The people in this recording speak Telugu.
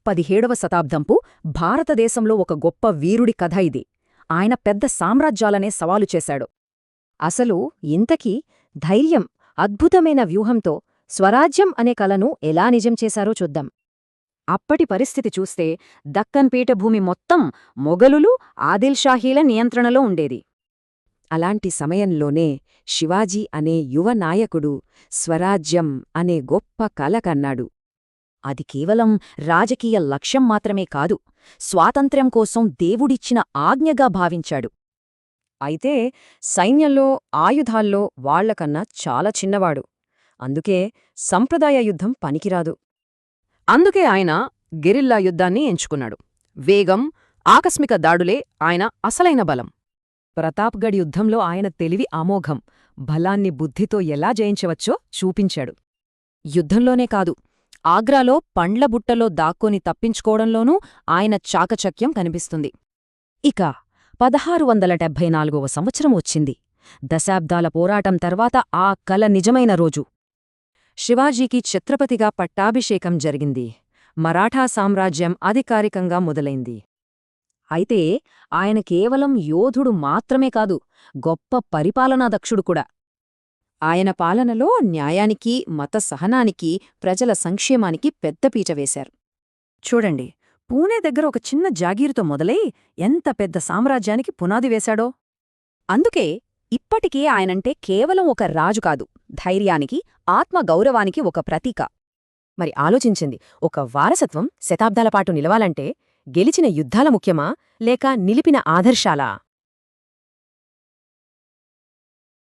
17వ శతాబ్దంపు భారతదేశంలో ఒక గొప్ప వీరుడి కథ ఇది. ఆయన పెద్ద సామ్రాజ్యాలనే సవాలు చేశాడు. అసలు ఇంతకీ ధైర్యం, అద్భుతమైన వ్యూహంతో స్వరాజ్యం అనే కలను ఎలా నిజం చేశారో చూద్దాం. అప్పటి పరిస్థితి చూస్తే దక్కన్ పీఠభూమి మొత్తం మొగలులు, ఆదిల్షాహీల నియంత్రణలో ఉండేది. అలాంటి సమయంలోనే శివాజీ అనే యువ నాయకుడు స్వరాజ్యం అనే గొప్ప కల కన్నాడు. అది కేవలం రాజకీయ లక్ష్యం మాత్రమే కాదు, స్వాతంత్ర్యం కోసం దేవుడిచ్చిన ఆజ్ఞగా భావించాడు. అయితే సైన్యంలో, ఆయుధాల్లో వాళ్లకన్నా చాలా చిన్నవాడు. అందుకే సంప్రదాయ యుద్ధం పనికిరాదు. అందుకే ఆయన గెరిల్లా యుద్ధాన్ని ఎంచుకున్నాడు. వేగం, ఆకస్మిక దాడులే ఆయన అసలైన బలం. ప్రతాప్గఢ్ యుద్ధంలో ఆయన తెలివి అమోఘం. బలాన్ని బుద్ధితో ఎలా జయించవచ్చో చూపించాడు. యుద్ధంలోనే కాదు, ఆగ్రాలో పండ్ల బుట్టలో దాక్కొని తప్పించుకోవడంలోనూ ఆయన చాకచక్యం కనిపిస్తుంది. ఇక 1674వ సంవత్సరం వచ్చింది. దశాబ్దాల పోరాటం తర్వాత ఆ కల నిజమైన రోజు. శివాజీకి ఛత్రపతిగా పట్టాభిషేకం జరిగింది. మరాఠా సామ్రాజ్యం అధికారికంగా మొదలైంది. అయితే ఆయన కేవలం యోధుడు మాత్రమే కాదు, గొప్ప పరిపాలనాదక్షుడు కూడా. ఆయన పాలనలో న్యాయానికి, మత సహనానికి, ప్రజల సంక్షేమానికి పెద్దపీట వేశారు. చూడండి, పూణే దగ్గర ఒక చిన్న జాగీరుతో మొదలై ఎంత పెద్ద సామ్రాజ్యానికి పునాది వేశాడో. అందుకే ఇప్పటికీ ఆయనంటే కేవలం ఒక రాజు కాదు, ధైర్యానికి, ఆత్మగౌరవానికి ఒక ప్రతీక. మరి ఆలోచించింది, ఒక వారసత్వం శతాబ్దాలపాటు నిలవాలంటే గెలిచిన యుద్ధాల ముఖ్యమా, లేక నిలిపిన ఆదర్శాలా?